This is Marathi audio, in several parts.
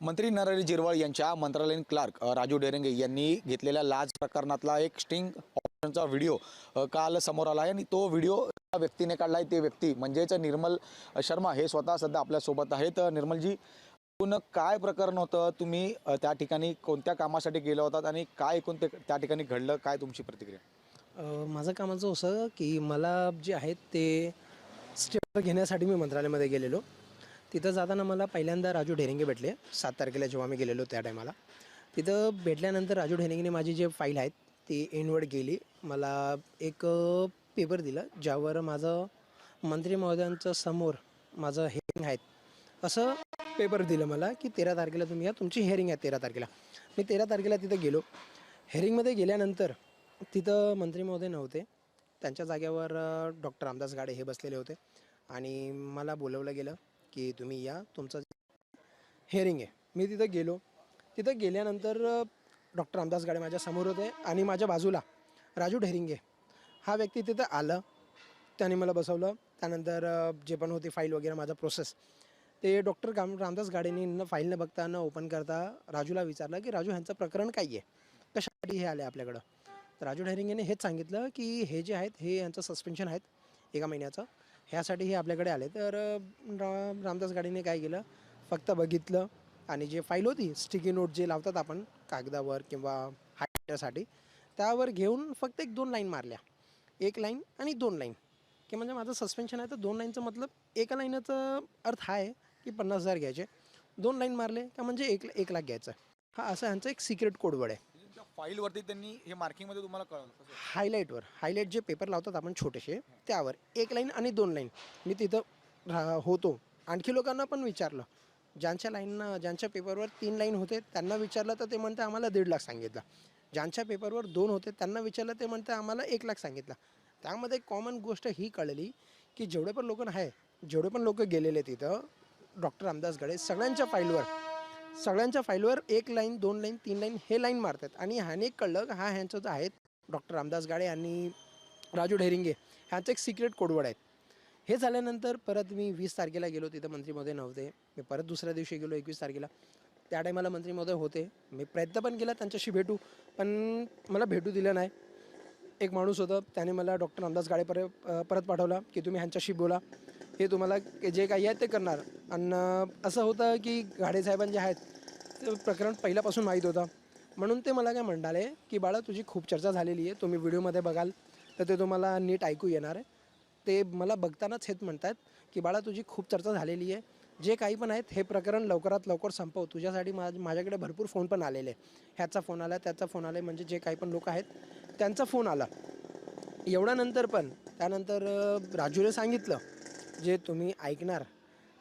मंत्री नरहरी झिरवाळ यांच्या मंत्रालयीन क्लार्क राजू डेरंगे यांनी घेतलेल्या लाच प्रकरणातला एक स्टिंग ऑपरेशनचा व्हिडिओ काल समोर आला आहे आणि तो व्हिडिओ त्या व्यक्तीने काढला आहे। ते व्यक्ती म्हणजेच निर्मल शर्मा हे स्वतः सध्या आपल्यासोबत आहेत। निर्मलजी, एकूण काय प्रकरण होतं? तुम्ही त्या ठिकाणी कोणत्या कामासाठी गेला होतात आणि काय एकूण ते त्या ठिकाणी घडलं? काय तुमची प्रतिक्रिया? माझं कामाचं असं की मला जे आहेत ते स्टेप घेण्यासाठी मी मंत्रालयामध्ये गेलेलो। तिथं जाताना मला पहिल्यांदा राजू ढेरेंगे भेटले 7 तारखेला जेव्हा मी गेलेलो त्या टायमाला। तिथं भेटल्यानंतर राजू ढेरेंगेने माझी जे फाईल आहेत ती इनवर्ड केली। मला एक पेपर दिला ज्यावर माझं मंत्री महोदयांच्या समोर माझं हेअरिंग आहेत असं पेपर दिलं मला की 13 तारखेला तुम्ही या, तुमची हेअरिंग आहे 13 तारखेला। मी 13 तारखेला तिथं गेलो। हेअरिंगमध्ये गेल्यानंतर तिथं मंत्री महोदय नव्हते, त्यांच्या जागेवर डॉक्टर रामदास गाडे हे बसलेले होते आणि मला बोलवलं गेलं की तुम्ही या, तुमचं हेअरिंग आहे। मी तिथं गेलो। तिथं गेल्यानंतर डॉक्टर रामदास गाडे माझ्या समोर होते आणि माझ्या बाजूला राजू ढेरिंगे हा व्यक्ती तिथं आला। त्याने मला बसवलं। त्यानंतर जे पण होती फाईल वगैरे माझा प्रोसेस ते डॉक्टर रामदास गाडेंनी फाईल न बघता न ओपन करता राजूला विचारलं की राजू ह्यांचं प्रकरण काय आहे, कशासाठी हे आले आपल्याकडं। तर राजू ढेरिंगेने हेच सांगितलं की हे जे आहेत हे यांचं सस्पेन्शन आहेत 1 महिन्याचं, ह्यासाठी हे आपल्याकडे आले। तर रामदास गाडेंनी काय केलं, फक्त बघितलं आणि जे फाईल होती स्टिकी नोट जे लावतात आपण कागदावर किंवा हायलायटरसाठी, त्यावर घेऊन फक्त 1-2 लाईन मारल्या। 1 लाईन आणि 2 लाईन की म्हणजे माझं सस्पेन्शन आहे तर 2 लाईनचं मतलब 1 लाईनचं अर्थ हा आहे की 50,000 घ्यायचे। 2 लाईन मारले का म्हणजे 1 लाख घ्यायचं। हा असं ह्यांचं एक सिक्रेट कोडवर्ड आहे। फाईलवरती त्यांनी हे मार्किंगमध्ये तुम्हाला कळलं कसं? हायलाईट जे पेपर लावतात आपण छोटेसे त्यावर 1 लाईन आणि 2 लाईन। मी तिथं होतो। आणखी लोकांना पण विचारलं, ज्यांच्या पेपरवर 3 लाईन होते त्यांना विचारलं तर ते म्हणते आम्हाला 1.5 लाख सांगितलं। ज्यांच्या पेपरवर 2 होते त्यांना विचारलं, ते म्हणते आम्हाला 1 लाख सांगितलं। त्यामध्ये कॉमन गोष्ट ही कळली की जेवढे पण लोक गेलेले तिथं डॉक्टर रामदास गाडे सगळ्यांच्या फाईलवर 1 लाईन 2 लाईन 3 लाईन हे लाईन मारतात आणि ह्याने कळलं की हा ह्यांचं जे आहेत डॉक्टर रामदास गाडे आणि राजू ढेरिंगे ह्यांचं एक सिक्रेट कोडवर्ड आहेत। हे झाल्यानंतर परत मी 20 तारखेला गेलो, तिथं मंत्री महोदय नव्हते। मी परत दुसऱ्या दिवशी गेलो 21 तारखेला, त्या टायमाला मंत्री महोदय होते। मी प्रयत्न पण केला त्यांच्याशी भेटू, पण मला भेटू दिलं नाही। एक माणूस होता, त्याने मला डॉक्टर रामदास गाडे परत पाठवला की तुम्ही ह्यांच्याशी बोला, हे तुम्हाला जे काही आहे ते करणार। आणि असं होतं की गाडे साहेबांचे आहेत ते प्रकरण पहिल्यापासून माहीत होतं, म्हणून ते मला काय म्हणाले की बाळा तुझी खूप चर्चा झालेली आहे, तुम्ही व्हिडिओमध्ये बघाल तर ते तुम्हाला नीट ऐकू येणार आहे। ते मला बघतानाच हेच म्हणतात की बाळा तुझी खूप चर्चा झालेली आहे, जे काही पण आहेत हे प्रकरण लवकरात लवकर संपव। तुझ्यासाठी माझ्याकडे भरपूर फोन पण आलेले, ह्याचा फोन आला त्याचा फोन आला, म्हणजे जे काही पण लोक आहेत त्यांचा फोन आला। एवढ्यानंतर पण त्यानंतर राजूने सांगितलं जे तुम्ही ऐकणार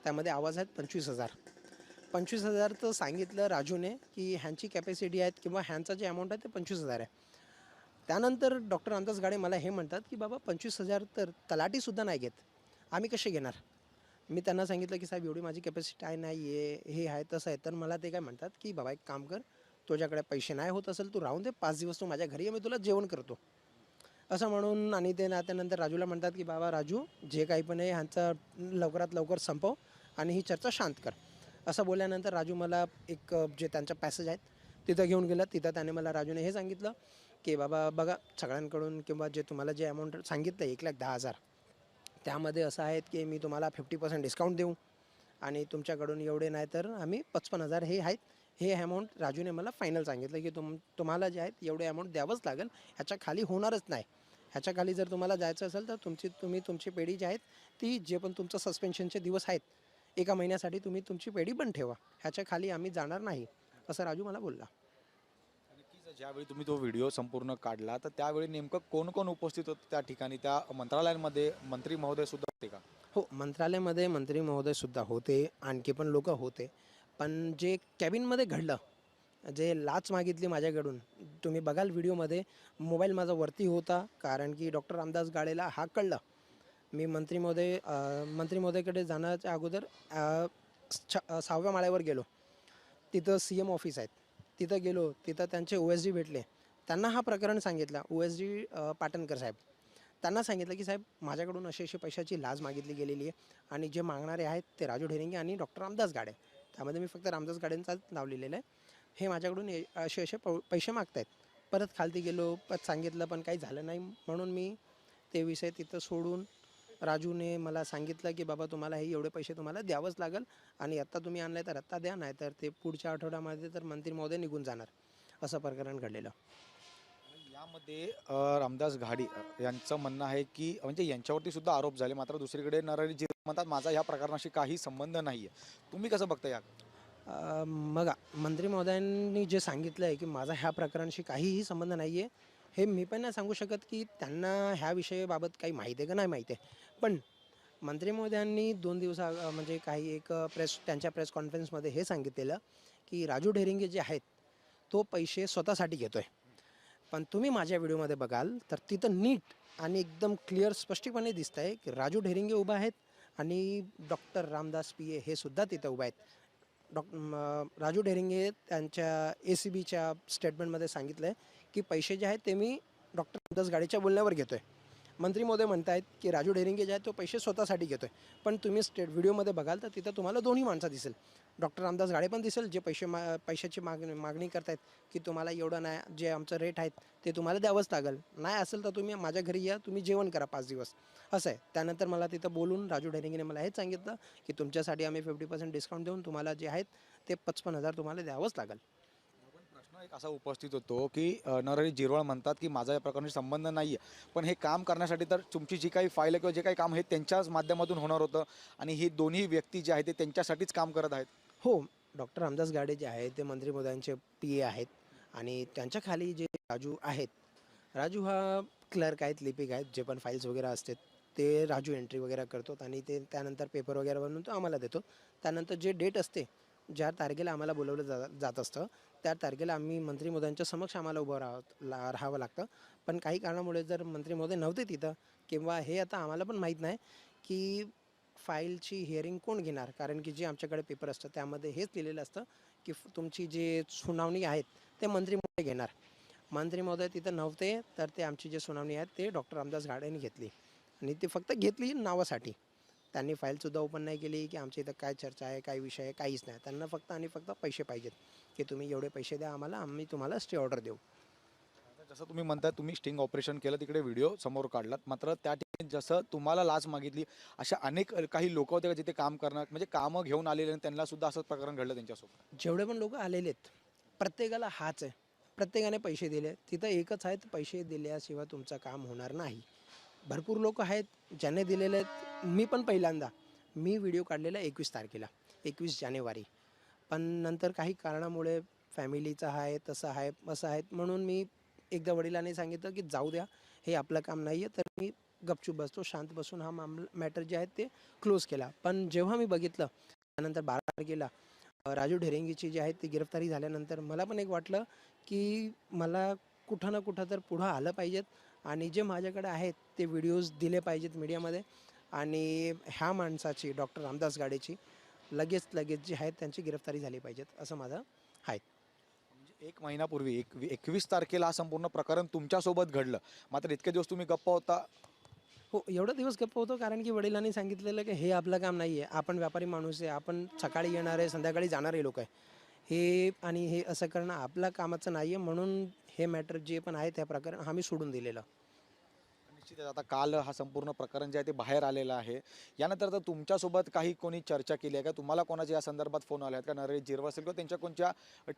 त्यामध्ये आवाज आहेत 25,000। 25,000चं सांगितलं राजूने की ह्यांची कॅपॅसिटी आहेत किंवा ह्यांचा जे अमाऊंट आहे ते 25,000 आहे। त्यानंतर डॉक्टर रामदास गाडे मला हे म्हणतात की बाबा 25,000 तर तलाठीसुद्धा नाही घेत, आम्ही कसे घेणार। मी त्यांना सांगितलं की साहेब एवढी माझी कॅपॅसिटी आहे नाही आहे, हे आहे तसं आहे। तर मला ते काय म्हणतात की बाबा एक काम कर, तुझ्याकडे पैसे नाही होत असेल तू राहून दे, 5 दिवस तू माझ्या घरी ये, मी तुला जेवण करतो असं म्हणून। आणि ते त्यानंतर राजूला म्हणतात की बाबा राजू जे काही पण आहे ह्यांचा लवकरात लवकर संपव आणि ही चर्चा शांत कर असं बोलल्यानंतर राजू मला एक जे त्यांचा पॅसेज आहेत तिथं घेऊन गेलं। तिथं त्याने मला राजूने हे सांगितलं की बाबा बघा सगळ्यांकडून किंवा जे तुम्हाला जे अमाऊंट सांगितलं 1,10,000 त्यामध्ये असं आहेत की मी तुम्हाला 50% डिस्काउंट देऊ आणि तुमच्याकडून एवढे नाही तर आम्ही 55,000 हे आहेत। हे अमाऊंट राजूने मला फायनल सांगितलं की तुम्हाला जे आहेत एवढे अमाऊंट द्यावंच लागेल, ह्याच्या खाली होणारच नाही। ह्याच्या खाली जर तुम्हाला जायचं असेल तर तुमची पेढी जी आहेत ती जे पण तुमचं सस्पेन्शनचे दिवस आहेत 1 महिन्यासाठी तुम्ही तुमची पेढी बंद ठेवा, ह्याच्या खाली आम्ही जाणार नाही असं राजू मला बोलला। नक्कीच ज्यावेळी तुम्ही तो व्हिडिओ संपूर्ण काढला तर त्यावेळी नेमकं कोण कोण उपस्थित होतं त्या ठिकाणी? त्या मंत्रालयामध्ये मंत्री महोदय सुद्धा होते का? हो, मंत्रालयामध्ये मंत्री महोदयसुद्धा होते, आणखी पण लोक होते। पण जे कॅबिनमध्ये घडलं, जे लाच मागितली माझ्याकडून, तुम्ही बघाल व्हिडिओमध्ये, मोबाईल माझा वरती होता कारण की डॉक्टर रामदास गाडेला हा कळलं। मी मंत्री महोदयकडे जाण्याच्या अगोदर 6व्या माळ्यावर गेलो, तिथं CM ऑफिस आहेत, तिथं गेलो, तिथं त्यांचे OSD भेटले। त्यांना हा प्रकरण सांगितला, OSD पाटणकर साहेब। त्यांना सांगितलं की साहेब माझ्याकडून अशी पैशाची लाच मागितली गेलेली आहे आणि जे मागणारे आहेत ते राजू ढेरिंगे आणि डॉक्टर रामदास गाडे। त्यामध्ये मी फक्त रामदास गाडेंचाच नाव लिहिलेलं आहे. हे माझ्याकडून असे पैसे मागतायत. परत खालती गेलो, परत सांगितलं पण काही झालं नाही, म्हणून मी ते विषय तिथं सोडून राजूने मला सांगितलं की बाबा तुम्हाला हे एवढे पैसे तुम्हाला द्यावंच लागेल आणि आत्ता तुम्ही आणले तर आत्ता द्या, नाही तर ते पुढच्या आठवड्यामध्ये तर मंत्री महोदय निघून जाणार. असं प्रकरण घडलेलं. यामध्ये रामदास घाडी यांचं म्हणणं आहे की म्हणजे यांच्यावरती सुद्धा आरोप झाले, मात्र दुसरीकडे नरहरी झिरवळ म्हणतात माझा या प्रकरणाशी काही संबंध नाही आहे. तुम्ही कसं बघता या? बघा, मंत्री महोदयांनी जे सांगितलं आहे की माझा ह्या प्रकरणाशी काहीही संबंध नाही आहे, हे मी पण नाही सांगू शकत की त्यांना ह्या विषयाबाबत काही माहिती आहे का नाही माहिती आहे. पण मंत्री महोदयांनी 2 दिवसा म्हणजे काही एक त्यांच्या प्रेस कॉन्फरन्समध्ये हे सांगितलेलं की राजू ढेरिंगे जे आहेत, तो पैसे स्वतःसाठी घेतो आहे. पण तुम्ही माझ्या व्हिडिओमध्ये बघाल तर तिथं नीट आणि एकदम क्लिअर स्पष्टपणे दिसतं आहे की राजू ढेरिंगे उभा आहेत आणि डॉक्टर रामदास पी.ए. हे सुद्धा तिथं उभा आहेत. राजू ढेरिंगे त्यांच्या ACBच्या स्टेटमेंटमध्ये सांगितलं आहे की पैसे जे आहेत ते मी डॉक्टर रामदास गाडेच्या बोलण्यावर घेतो आहे. मंत्री महोदय म्हणत आहेत की राजू ढेरिंगे जे आहेत तो पैसे स्वतःसाठी घेतो आहे. पण तुम्ही व्हिडिओमध्ये बघाल तर तिथं तुम्हाला दोन्ही माणसं दिसेल. डॉक्टर रामदास गाडे पण दिसेल जे पैशाची मागणी करतायत की तुम्हाला एवढं नाही, जे आमचं रेट आहेत ते तुम्हाला द्यावंच लागेल, नाही असेल तर तुम्ही माझ्या घरी या, तुम्ही जेवण करा 5 दिवस, असं आहे. त्यानंतर मला तिथं बोलून राजू ढेरिंगेने मला हेच सांगितलं की तुमच्यासाठी आम्ही 50% डिस्काउंट देऊन तुम्हाला जे आहेत ते 55,000 तुम्हाला द्यावंच लागेल. प्रश्न एक असा उपस्थित होतो की नरहरी झिरवळ म्हणतात की माझा या प्रकरणाशी संबंध नाही आहे, पण हे काम करण्यासाठी तर तुमची जी काही फाईल आहे किंवा जे काही काम आहे त्यांच्याच माध्यमातून होणार होतं आणि ही दोन्ही व्यक्ती जे आहेत ते त्यांच्यासाठीच काम करत आहेत. हो, डॉक्टर रामदास गाडे जे आहेत ते मंत्री महोदयांचे PA आहेत आणि त्यांच्या खाली जे राजू आहेत, राजू हा क्लर्क आहेत, लिपिक आहेत, जे पण फाईल्स वगैरे असतात ते राजू एंट्री वगैरे करतो आणि ते त्यानंतर पेपर वगैरे बनवून तो आम्हाला देतो. त्यानंतर जे डेट असते, ज्या तारखेला आम्हाला बोलवलं जात असतं, त्या तारखेला आम्ही मंत्री महोदयांच्या समक्ष आम्हाला उभं राहावं लागतं. पण काही कारणामुळे जर मंत्री महोदय नव्हते तिथं किंवा हे आता आम्हाला पण माहीत नाही की फाईलची हिअरिंग कोण घेणार, कारण की जे आमच्याकडे पेपर असतं त्यामध्ये हेच लिहिलेलं असतं की तुमची जे सुनावणी आहेत ते मंत्री महोदय घेणार. मंत्री महोदय तिथं नव्हते, तर ते आमची जी सुनावणी आहे ते डॉक्टर रामदास गाडेंनी घेतली आणि ती फक्त घेतली नावासाठी. त्यांनी फाईलसुद्धा ओपन नाही केली की आमच्या इथं काय चर्चा आहे, काय विषय आहे, काहीच नाही. त्यांना फक्त आणि फक्त पैसे पाहिजेत की तुम्ही एवढे पैसे द्या आम्हाला, आम्ही तुम्हाला स्टे ऑर्डर देऊ. जसं तुम्ही म्हणताय तुम्ही स्टिंग ऑपरेशन केलं, तिकडे व्हिडिओ समोर काढलात, मात्र त्या ठिकाणी जसं तुम्हाला लाच मागितली अशा अनेक काही लोक होते का जिथे काम करणार म्हणजे कामं घेऊन आलेले आणि त्यांना सुद्धा असंच प्रकरण घडलं त्यांच्यासोबत? जेवढे पण लोक आलेले आहेत प्रत्येकाला हाच आहे, प्रत्येकाने पैसे दिले. तिथं एकच आहेत, पैसे दिल्याशिवाय तुमचं काम होणार नाही. भरपूर लोक आहेत ज्याने दिलेले आहेत. मी पण पहिल्यांदा मी व्हिडिओ काढलेला 21 तारखेला, 21 जानेवारी. पण नंतर काही कारणामुळे फॅमिलीचं आहे, तसं आहे, असं आहे, म्हणून मी एकदा वडिलांनी सांगितलं की जाऊ द्या, हे आपलं काम नाही आहे. तर मी गपचूप बसतो, शांत बसून हा मॅटर जे आहे ते क्लोज केला. पण जेव्हा मी बघितलं त्यानंतर 12 तारखेला राजू ढेरेंगीची जी आहे ती गिरफ्तारी झाल्यानंतर मला पण एक वाटलं की मला कुठं ना कुठं तर पुढं आलं पाहिजेत आणि जे माझ्याकडे आहेत ते व्हिडिओज दिले पाहिजेत मीडियामध्ये आणि ह्या माणसाची डॉक्टर रामदास गाडेची लगेच जी आहेत त्यांची गिरफ्तारी झाली पाहिजेत, असं माझं आहे. म्हणजे 1 महिन्यापूर्वी 21 तारखेला हा संपूर्ण प्रकरण तुमच्यासोबत घडलं, मात्र इतके दिवस तुम्ही गप्प होता. हो, एवढा दिवस गप्प होतो कारण की वडिलांनी सांगितलेलं की हे आपलं काम नाही आहे. आपण व्यापारी माणूस आहे. आपण सकाळी येणारे, संध्याकाळी जाणारे लोक आहे. हे आणि हे असं करणं आपल्या कामाचं नाही आहे, म्हणून हे मॅटर जे पण आहे त्या प्रकरण आम्ही सोडून दिलेलं. निश्चितच आता काल हा संपूर्ण प्रकरण जे आहे ते बाहेर आलेलं आहे. यानंतर तर तुमच्यासोबत काही कोणी चर्चा केली आहे का? तुम्हाला कोणाच्या या संदर्भात फोन आले आहेत का? नरहरी झिरवळ असेल किंवा त्यांच्या कोणत्या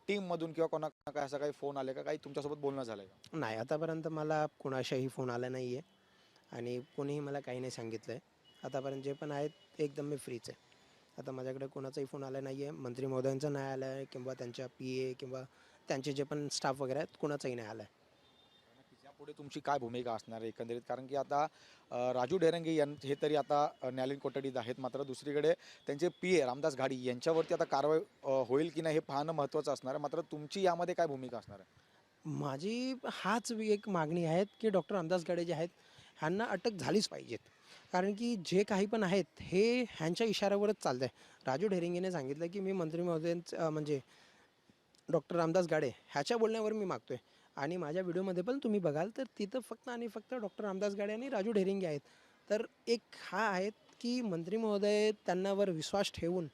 टीममधून किंवा कोणा काय असा काही फोन आले का? काही तुमच्यासोबत बोलणं झालंय का? नाही, आतापर्यंत मला कोणाशाही फोन आला नाही आहे आणि कोणीही मला काही नाही सांगितलं आहे. आतापर्यंत जे पण आहेत ते एकदम मी फ्रीच आहे. आता माझ्याकडे कोणाचाही फोन आला नाही आहे. मंत्री महोदयांचा नाही आला आहे किंवा त्यांच्या PA किंवा त्यांचे जे पण स्टाफ वगैरे आहेत कोणाचाही नाही आला आहे. नक्कीच. यापुढे तुमची काय भूमिका असणार आहे एकंदरीत? कारण की आता राजू ढेरंगे हे तरी आता न्यायालयीन कोठडीत आहेत, मात्र दुसरीकडे त्यांचे PA रामदास घाडी यांच्यावरती आता कारवाई होईल की नाही हे पाहणं महत्त्वाचं असणार आहे. मात्र तुमची यामध्ये काय भूमिका असणार आहे? माझी एक मागणी आहे की डॉक्टर रामदास गाडे जे आहेत ह्यांना अटक झालीच पाहिजेत. कारण की जे काही पण आहेत हे ह्यांच्या इशाऱ्यावरच चालतं आहे. राजू ढेरिंगेने सांगितलं की मी मंत्री महोदयांचं म्हणजे डॉक्टर रामदास गाडे ह्याच्या बोलण्यावर मी मागतोय आणि माझ्या व्हिडिओमध्ये पण तुम्ही बघाल तर तिथं फक्त आणि फक्त डॉक्टर रामदास गाडे आणि राजू ढेरिंगे आहेत. तर एक हा आहे की मंत्री महोदय त्यांनावर विश्वास ठेवून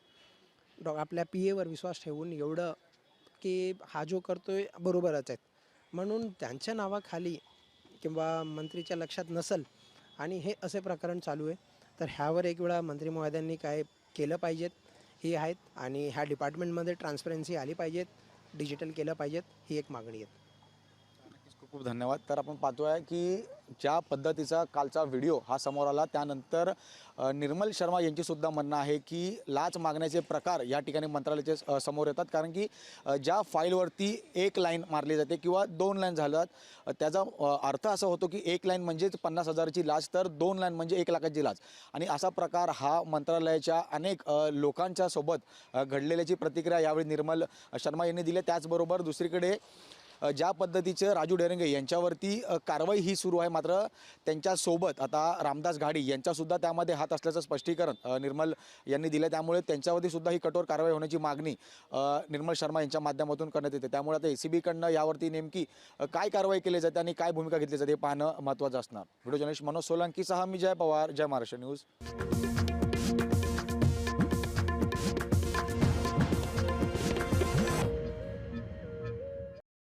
आपल्या पी एवर विश्वास ठेवून एवढं की हा जो करतोय बरोबरच आहेत म्हणून त्यांच्या नावाखाली किंवा मंत्रीच्या लक्षात नसल आणि हे असे प्रकरण चालू आहे तर ह्यावर एक वेळा मंत्री महोदयांनी काय केलं पाहिजेत हे आहेत आणि ह्या डिपार्टमेंटमध्ये ट्रान्सपरन्सी आली पाहिजेत, डिजिटल केलं पाहिजेत, ही एक मागणी आहे. खूप खूप धन्यवाद. तर आपण पाहतोय की ज्या पद्धतीचा कालचा व्हिडिओ हा समोर आला त्यानंतर निर्मल शर्मा यांची सुद्धा म्हणणं आहे की लाच मागण्याचे प्रकार या ठिकाणी मंत्रालयाचे समोर येतात कारण की ज्या फाईलवरती एक लाईन मारली जाते किंवा 2 लाईन झाल्यात त्याचा अर्थ असा होतो की एक लाईन म्हणजेच 50,000ची लाच तर 2 लाईन म्हणजे 1 लाखाची लाच आणि असा प्रकार हा मंत्रालयाच्या अनेक लोकांच्या सोबत घडलेल्याची प्रतिक्रिया यावेळी निर्मल शर्मा यांनी दिली. त्याचबरोबर दुसरीकडे ज्या पद्धतीचं राजू डेरंगे यांच्यावरती कारवाई ही सुरू आहे मात्र त्यांच्यासोबत आता रामदास घाडी यांचासुद्धा त्यामध्ये हात असल्याचं स्पष्टीकरण निर्मल यांनी दिलं. त्यामुळे त्यांच्यावरती सुद्धा ही कठोर कारवाई होण्याची मागणी निर्मल शर्मा यांच्या माध्यमातून करण्यात येते. त्यामुळे आता ACBकडनं यावरती नेमकी काय कारवाई केली जाते आणि काय भूमिका घेतली जाते हे पाहणं महत्त्वाचं असणार. व्हिडिओ जर्नलिस्ट मनोज सोलंकीसह मी जय पवार, जय महाराष्ट्र न्यूज.